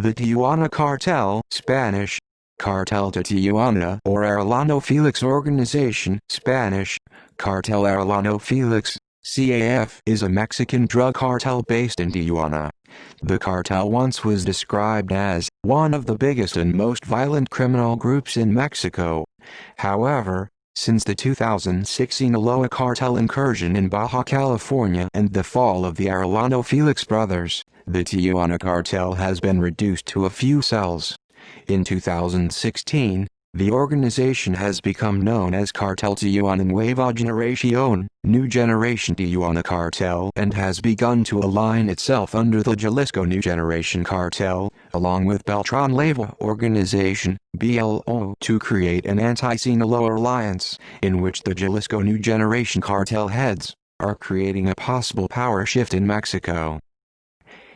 The Tijuana Cartel, Spanish, Cartel de Tijuana or Arellano Felix Organization, Spanish, Cartel Arellano Felix, CAF, is a Mexican drug cartel based in Tijuana. The cartel once was described as one of the biggest and most violent criminal groups in Mexico. However, since the 2006 Sinaloa cartel incursion in Baja California and the fall of the Arellano Felix brothers, the Tijuana cartel has been reduced to a few cells. In 2016, the organization has become known as Cartel Tijuana Nueva Generación, New Generation Tijuana Cartel, and has begun to align itself under the Jalisco New Generation Cartel, along with Beltran Leyva Organization, BLO, to create an anti-Sinaloa alliance, in which the Jalisco New Generation Cartel heads are creating a possible power shift in Mexico.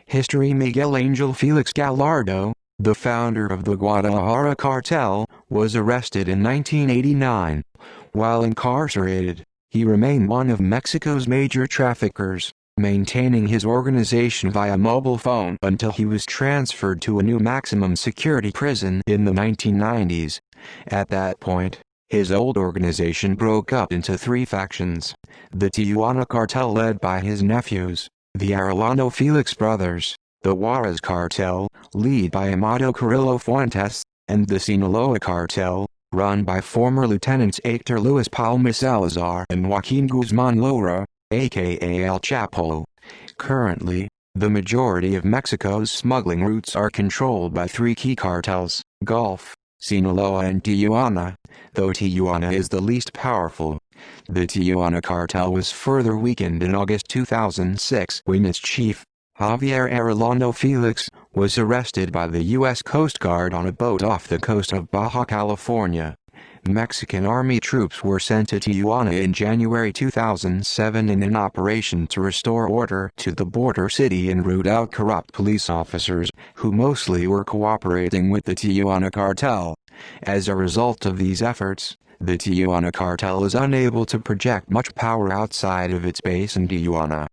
History: Miguel Angel Felix Gallardo, the founder of the Guadalajara cartel, was arrested in 1989. While incarcerated, he remained one of Mexico's major traffickers, maintaining his organization via mobile phone until he was transferred to a new maximum security prison in the 1990s. At that point, his old organization broke up into three factions: the Tijuana cartel led by his nephews, the Arellano Felix brothers, the Juarez cartel, led by Amado Carrillo Fuentes, and the Sinaloa cartel, run by former Lieutenants Hector Luis Palma Salazar and Joaquin Guzman Lora, aka El Chapo. Currently, the majority of Mexico's smuggling routes are controlled by three key cartels: Gulf, Sinaloa and Tijuana, though Tijuana is the least powerful. The Tijuana cartel was further weakened in August 2006 when its chief, Javier Arellano Felix, was arrested by the U.S. Coast Guard on a boat off the coast of Baja California. Mexican Army troops were sent to Tijuana in January 2007 in an operation to restore order to the border city and root out corrupt police officers, who mostly were cooperating with the Tijuana cartel. As a result of these efforts, the Tijuana cartel is unable to project much power outside of its base in Tijuana.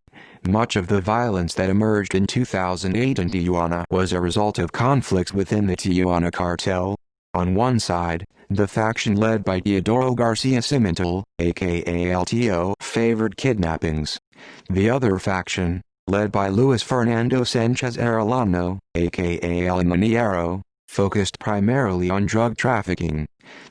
Much of the violence that emerged in 2008 in Tijuana was a result of conflicts within the Tijuana cartel. On one side, the faction led by Teodoro Garcia Cimental, aka LTO, favored kidnappings. The other faction, led by Luis Fernando Sanchez Arellano, aka El Maniero, focused primarily on drug trafficking.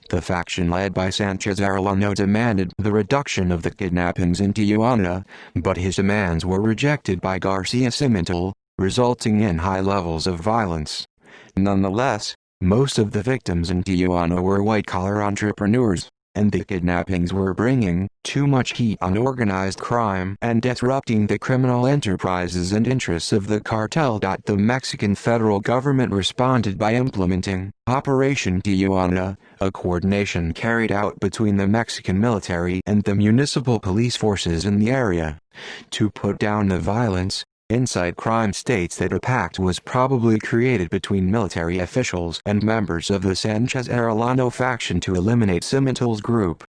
The faction led by Sanchez Arellano demanded the reduction of the kidnappings in Tijuana, but his demands were rejected by Garcia Cimental, resulting in high levels of violence. Nonetheless, most of the victims in Tijuana were white-collar entrepreneurs, and the kidnappings were bringing too much heat on organized crime and disrupting the criminal enterprises and interests of the cartel. The Mexican federal government responded by implementing Operation Tijuana, a coordination carried out between the Mexican military and the municipal police forces in the area. To put down the violence, Inside Crime states that a pact was probably created between military officials and members of the Sanchez Arellano faction to eliminate Cimental's group.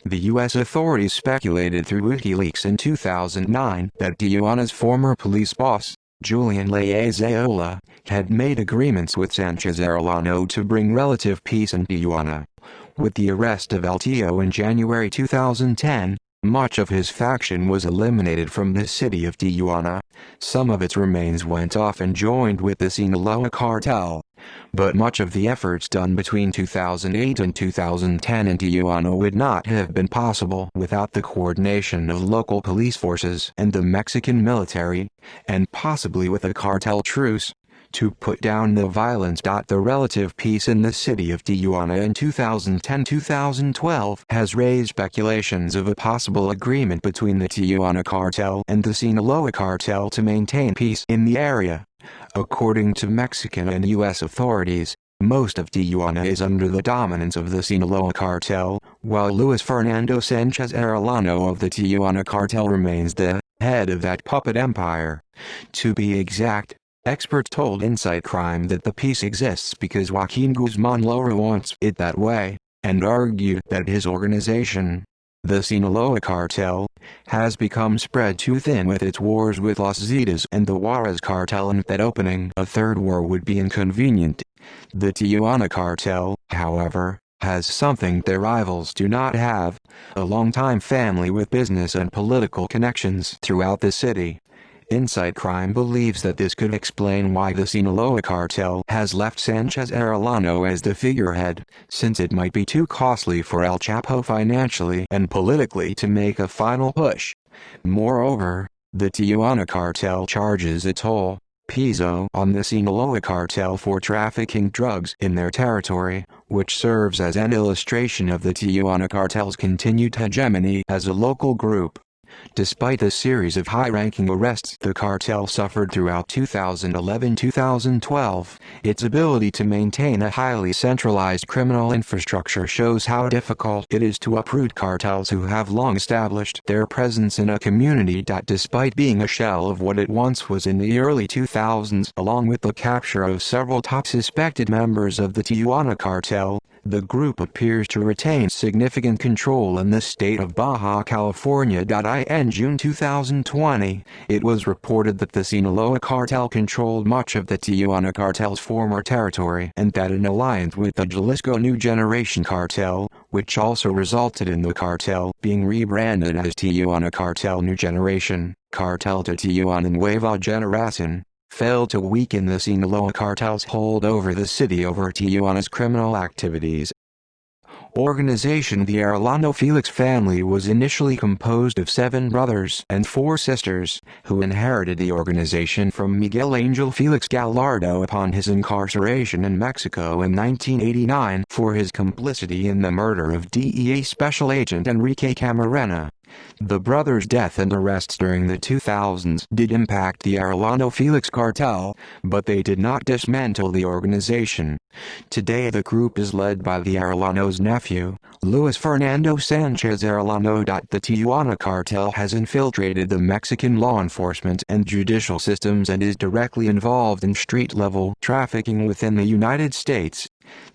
The U.S. authorities speculated through WikiLeaks in 2009 that Tijuana's former police boss, Julian Leazaola, had made agreements with Sanchez Arellano to bring relative peace in Tijuana. With the arrest of LTO in January 2010, much of his faction was eliminated from the city of Tijuana. Some of its remains went off and joined with the Sinaloa cartel. But much of the efforts done between 2008 and 2010 in Tijuana would not have been possible without the coordination of local police forces and the Mexican military, and possibly with a cartel truce, to put down the violence. The relative peace in the city of Tijuana in 2010-2012 has raised speculations of a possible agreement between the Tijuana cartel and the Sinaloa cartel to maintain peace in the area. According to Mexican and U.S. authorities, most of Tijuana is under the dominance of the Sinaloa cartel, while Luis Fernando Sanchez Arellano of the Tijuana cartel remains the head of that puppet empire. To be exact, experts told Inside Crime that the peace exists because Joaquin Guzman Lora wants it that way, and argued that his organization, The Sinaloa cartel has become spread too thin with its wars with Los Zetas and the Juarez cartel, and that opening a third war would be inconvenient. The Tijuana cartel, however, has something their rivals do not have: a longtime family with business and political connections throughout the city. Inside Crime believes that this could explain why the Sinaloa cartel has left Sanchez Arellano as the figurehead, since it might be too costly for El Chapo financially and politically to make a final push. Moreover, the Tijuana cartel charges a toll, peso, on the Sinaloa cartel for trafficking drugs in their territory, which serves as an illustration of the Tijuana cartel's continued hegemony as a local group. Despite a series of high-ranking arrests the cartel suffered throughout 2011-2012, its ability to maintain a highly centralized criminal infrastructure shows how difficult it is to uproot cartels who have long established their presence in a community. Despite being a shell of what it once was in the early 2000s, along with the capture of several top suspected members of the Tijuana cartel, the group appears to retain significant control in the state of Baja California. In June 2020, it was reported that the Sinaloa cartel controlled much of the Tijuana cartel's former territory, and that an alliance with the Jalisco New Generation cartel, which also resulted in the cartel being rebranded as Tijuana Cartel New Generation, Cartel de Tijuana Nueva Generación, failed to weaken the Sinaloa cartel's hold over the city over Tijuana's criminal activities. Organization: The Arellano Felix family was initially composed of 7 brothers and 4 sisters, who inherited the organization from Miguel Angel Felix Gallardo upon his incarceration in Mexico in 1989 for his complicity in the murder of DEA Special Agent Enrique Camarena. The brothers' death and arrests during the 2000s did impact the Arellano Felix cartel, but they did not dismantle the organization. Today the group is led by the Arellano's nephew, Luis Fernando Sanchez Arellano. The Tijuana cartel has infiltrated the Mexican law enforcement and judicial systems and is directly involved in street-level trafficking within the United States.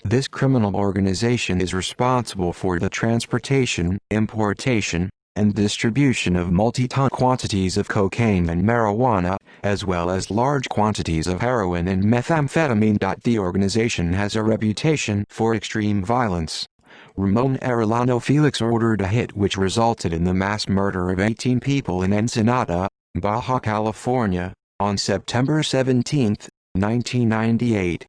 This criminal organization is responsible for the transportation, importation, and distribution of multi-ton quantities of cocaine and marijuana, as well as large quantities of heroin and methamphetamine. The organization has a reputation for extreme violence. Ramon Arellano Felix ordered a hit which resulted in the mass murder of 18 people in Ensenada, Baja California, on September 17, 1998.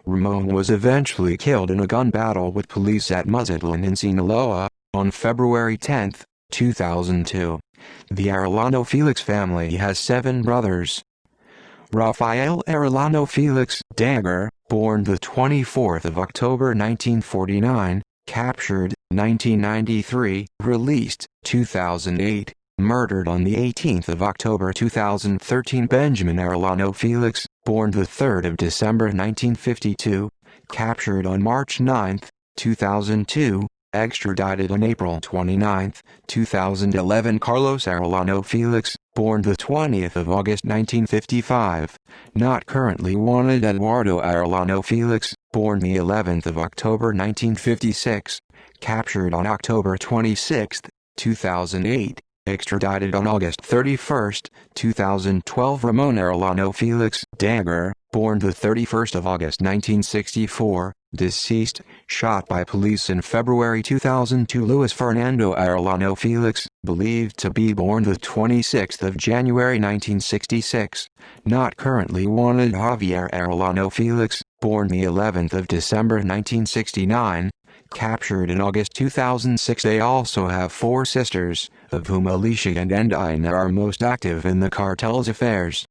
Ramon was eventually killed in a gun battle with police at Mazatlan in Sinaloa, on February 10, 2002. The Arellano Felix family has 7 brothers. Rafael Arellano Felix Dagger, born the 24th of October 1949, captured 1993, released 2008, murdered on the 18th of October 2013. Benjamin Arellano Felix, born the 3rd of December 1952, captured on March 9, 2002, extradited on April 29, 2011. Carlos Arellano Felix, born the 20th of August 1955, not currently wanted. Eduardo Arellano Felix, born the 11th of October 1956, captured on October 26, 2008, extradited on August 31, 2012. Ramon Arellano Felix Dagger, born the 31st of August 1964, deceased, shot by police in February 2002. Luis Fernando Arellano Felix, believed to be born the 26th of January 1966, not currently wanted. Javier Arellano Felix, born the 11th of December 1969, captured in August 2006. They also have 4 sisters, of whom Alicia and Endina are most active in the cartel's affairs.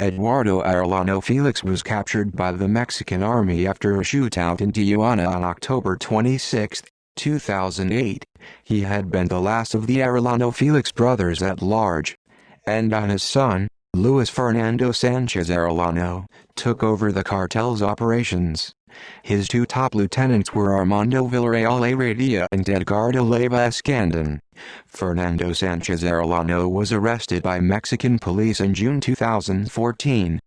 Eduardo Arellano Felix was captured by the Mexican army after a shootout in Tijuana on October 26, 2008. He had been the last of the Arellano Felix brothers at large. Endina's son, Luis Fernando Sanchez Arellano, took over the cartel's operations. His 2 top lieutenants were Armando Villarreal Heredia and Edgardo Leyva Escandon. Fernando Sanchez Arellano was arrested by Mexican police in June 2014.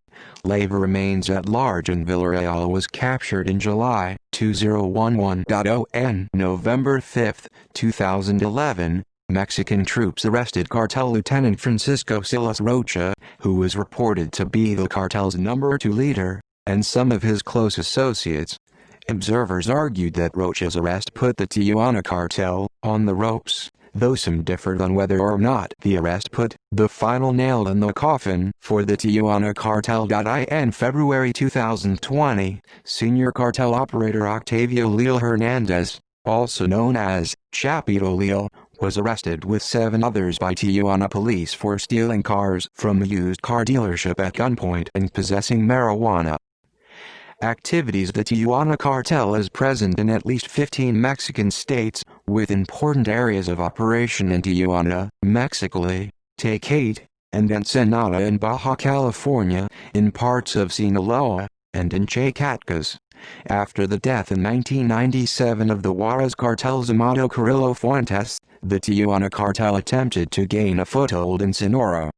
Leyva remains at large and Villarreal was captured in July 2011. On November 5, 2011, Mexican troops arrested cartel Lieutenant Francisco Silas Rocha, who was reported to be the cartel's #2 leader, and some of his close associates. Observers argued that Rocha's arrest put the Tijuana cartel on the ropes, though some differed on whether or not the arrest put the final nail in the coffin for the Tijuana cartel. In February 2020, senior cartel operator Octavio Leal Hernandez, also known as Chapito Leal, was arrested with 7 others by Tijuana police for stealing cars from a used car dealership at gunpoint and possessing marijuana. Activities. The Tijuana cartel is present in at least 15 Mexican states, with important areas of operation in Tijuana, Mexicali, Tecate, and Ensenada in Baja California, in parts of Sinaloa, and in Zacatecas. After the death in 1997 of the Juarez cartel's Amado Carrillo Fuentes, the Tijuana cartel attempted to gain a foothold in Sonora.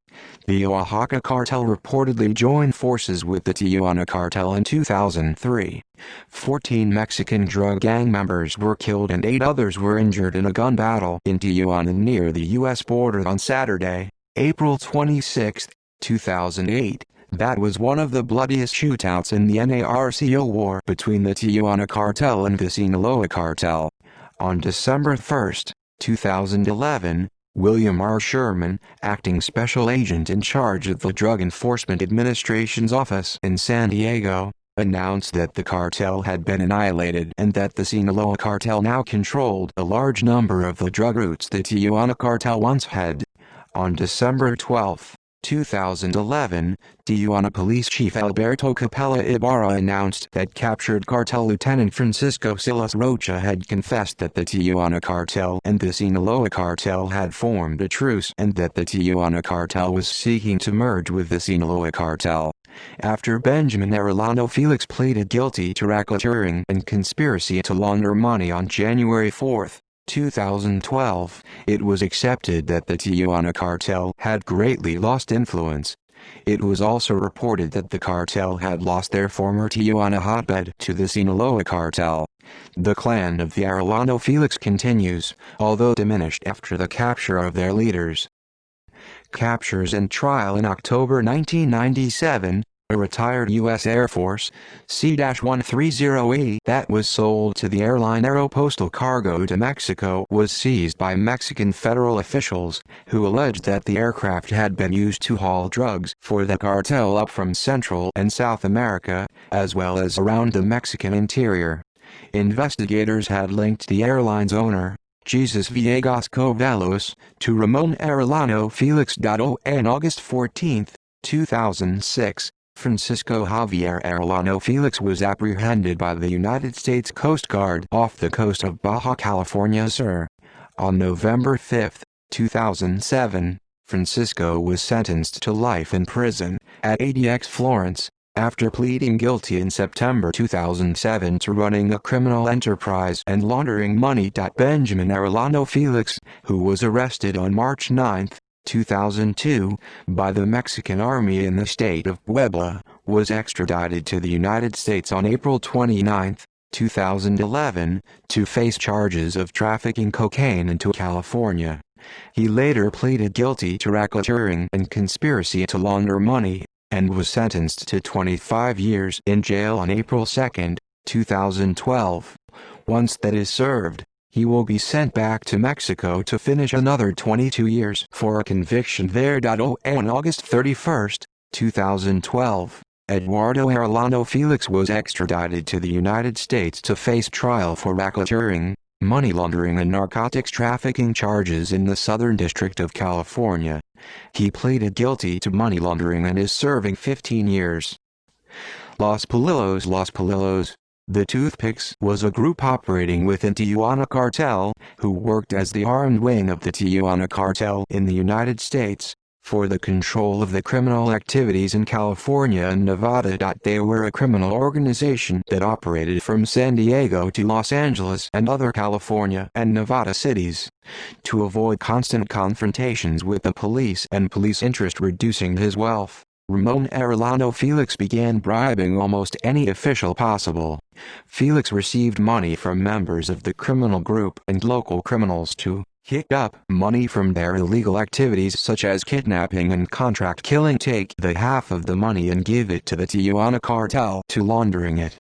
The Oaxaca cartel reportedly joined forces with the Tijuana cartel in 2003. 14 Mexican drug gang members were killed and 8 others were injured in a gun battle in Tijuana near the U.S. border on Saturday, April 26, 2008. That was one of the bloodiest shootouts in the NARCO war between the Tijuana cartel and the Sinaloa cartel. On December 1, 2011, William R. Sherman, acting special agent in charge of the Drug Enforcement Administration's office in San Diego, announced that the cartel had been annihilated and that the Sinaloa cartel now controlled a large number of the drug routes the Tijuana cartel once had. On December 12, 2011, Tijuana Police Chief Alberto Capella Ibarra announced that captured cartel Lieutenant Francisco Silas Rocha had confessed that the Tijuana cartel and the Sinaloa cartel had formed a truce and that the Tijuana cartel was seeking to merge with the Sinaloa cartel. After Benjamin Arellano Felix pleaded guilty to racketeering and conspiracy to launder money on January 4, 2012, it was accepted that the Tijuana cartel had greatly lost influence. It was also reported that the cartel had lost their former Tijuana hotbed to the Sinaloa cartel. The clan of the Arellano Felix continues, although diminished after the capture of their leaders. Captures and trial. In October 1997, a retired U.S. Air Force C-130E that was sold to the airline Aeropostal Cargo to Mexico was seized by Mexican federal officials, who alleged that the aircraft had been used to haul drugs for the cartel up from Central and South America, as well as around the Mexican interior. Investigators had linked the airline's owner, Jesus Villegas Covelos, to Ramon Arellano Felix. On August 14, 2006, Francisco Javier Arellano Felix was apprehended by the United States Coast Guard off the coast of Baja California Sur. On November 5, 2007, Francisco was sentenced to life in prison at ADX Florence, after pleading guilty in September 2007 to running a criminal enterprise and laundering money. Benjamin Arellano Felix, who was arrested on March 9, 2002, by the Mexican Army in the state of Puebla, was extradited to the United States on April 29, 2011, to face charges of trafficking cocaine into California. He later pleaded guilty to racketeering and conspiracy to launder money, and was sentenced to 25 years in jail on April 2, 2012. Once that is served, he will be sent back to Mexico to finish another 22 years for a conviction there. On August 31, 2012, Eduardo Arellano Felix was extradited to the United States to face trial for racketeering, money laundering and narcotics trafficking charges in the Southern District of California. He pleaded guilty to money laundering and is serving 15 years. Los Palillos, the Toothpicks was a group operating within Tijuana cartel, who worked as the armed wing of the Tijuana cartel in the United States, for the control of the criminal activities in California and Nevada. They were a criminal organization that operated from San Diego to Los Angeles and other California and Nevada cities. To avoid constant confrontations with the police and police interest reducing his wealth, Ramon Arellano Felix began bribing almost any official possible. Felix received money from members of the criminal group and local criminals to kick up money from their illegal activities such as kidnapping and contract killing, take the half of the money and give it to the Tijuana cartel to laundering it.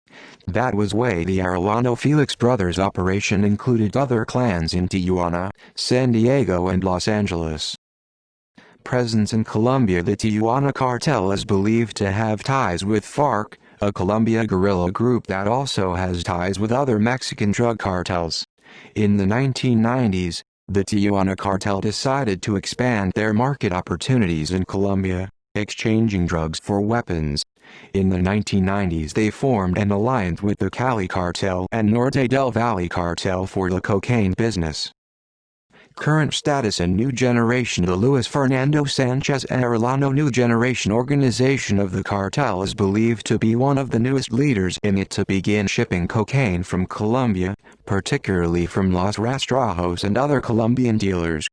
That was why the Arellano Felix brothers operation included other clans in Tijuana, San Diego and Los Angeles. Presence in Colombia. The Tijuana cartel is believed to have ties with FARC, a Colombia guerrilla group that also has ties with other Mexican drug cartels. In the 1990s, the Tijuana cartel decided to expand their market opportunities in Colombia, exchanging drugs for weapons. In the 1990s they formed an alliance with the Cali cartel and Norte del Valle cartel for the cocaine business. Current status and new generation. The Luis Fernando Sanchez Arellano New Generation organization of the cartel is believed to be one of the newest leaders in it to begin shipping cocaine from Colombia, particularly from Los Rastrojos and other Colombian dealers.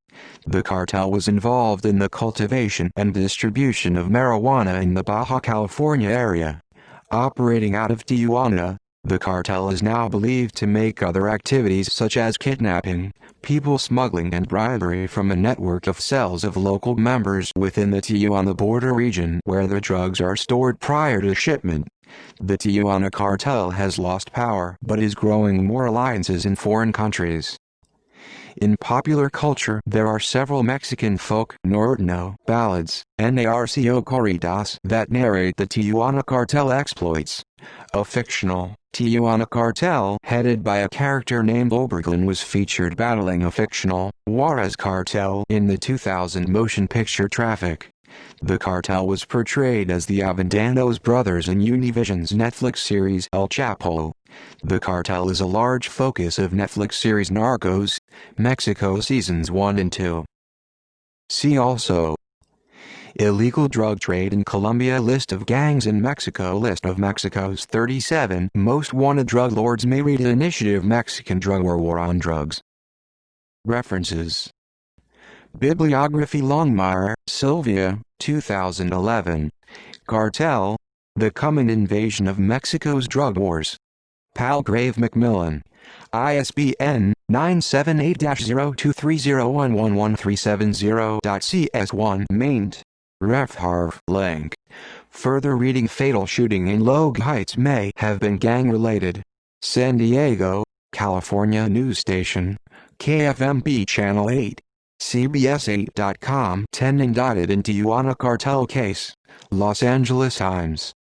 The cartel was involved in the cultivation and distribution of marijuana in the Baja California area. Operating out of Tijuana, the cartel is now believed to make other activities such as kidnapping, people smuggling and bribery from a network of cells of local members within the Tijuana border region where the drugs are stored prior to shipment. The Tijuana cartel has lost power but is growing more alliances in foreign countries. In popular culture, there are several Mexican folk norteño ballads, narco corridos, that narrate the Tijuana cartel exploits. A fictional Tijuana cartel headed by a character named Oberglin was featured battling a fictional Juarez cartel in the 2000 motion picture Traffic. The cartel was portrayed as the Avendaños brothers in Univision's Netflix series El Chapo. The cartel is a large focus of Netflix series Narcos, Mexico seasons 1 and 2. See also: illegal drug trade in Colombia, list of gangs in Mexico, list of Mexico's 37 most wanted drug lords. May read Initiative Mexican Drug War on Drugs. References: Bibliography. Longmire, Sylvia, 2011. Cartel: The Coming Invasion of Mexico's Drug Wars. Palgrave Macmillan. ISBN 978-0230111370.cs1. maint. Ref Harv. Link. Further reading. Fatal shooting in Logue Heights may have been gang-related. San Diego, California news station. KFMB Channel 8. CBS8.com. 10 indicted in Tijuana cartel case. Los Angeles Times.